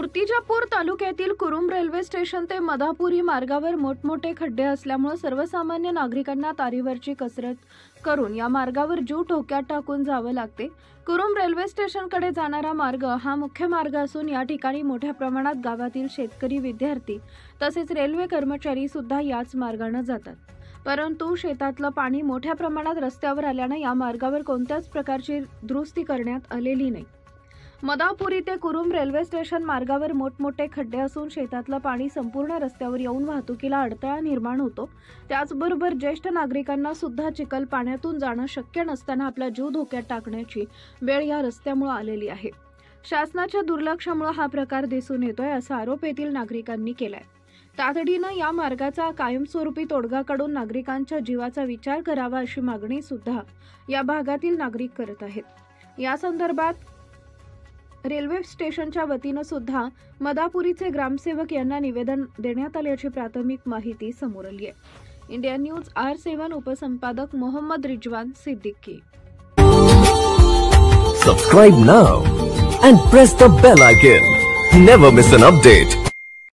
मूर्तिजापूर तालुक्यातील Kurum railway station ते मधापुरी मार्गावर मोठमोठे खड्डे असल्यामुळे सर्वसामान्य नागरिकांना तारीवरची कसरत करून या मार्गावर जीव धोक्यात टाकून जावे लागते। कुरुम रेल्वे स्टेशनकडे जाणारा मार्ग हा मुख्य मार्ग असून या ठिकाणी मोठ्या प्रमाणात गावातील शेतकरी, विद्यार्थी तसेच रेल्वे कर्मचारी सुद्धा याच मार्गाने जातात। परंतु शेतातलं पाणी मोठ्या प्रमाणात रस्त्यावर आल्याने या मार्गावर कोणत्याच प्रकारची दुरुस्ती करण्यात आलेली नाही। मधापुरी ते कुरुम रेल्वे स्टेशन मार्गावर मोठमोठे खड्डे असून शेतातलं पाणी संपूर्ण रस्त्यावर येऊन वाहतुकीला अडथळा निर्माण होतो। त्याचबरोबर ज्येष्ठ नागरिकांना सुद्धा चिखल पाण्यातून जाणं शक्य नसताना आपला जीव धोक्यात टाकण्याची वेळ या रस्त्यामुळे आलेली आहे। शासनाच्या दुर्लक्षामुळे हा प्रकार दिसून येतोय असा आरोप येथील नागरिकांनी केलाय। तातडीनं या मार्गाचा कायमस्वरूपी तोडगा काढून नागरिकांच्या जीवाचा विचार करावा अशी मागणी सुद्धा या भागातील नागरिक करत आहेत। या संदर्भात रेल्वे स्टेशनच्या वतीने सुद्धा मधापुरीचे ग्रामसेवक यांना निवेदन देण्यात आल्याची प्राथमिक माहिती समोर आली आहे। इंडिया न्यूज R7 उपसंपादक Mohammad Rizwan Siddiqui. Subscribe now and press the bell icon. Never miss an update.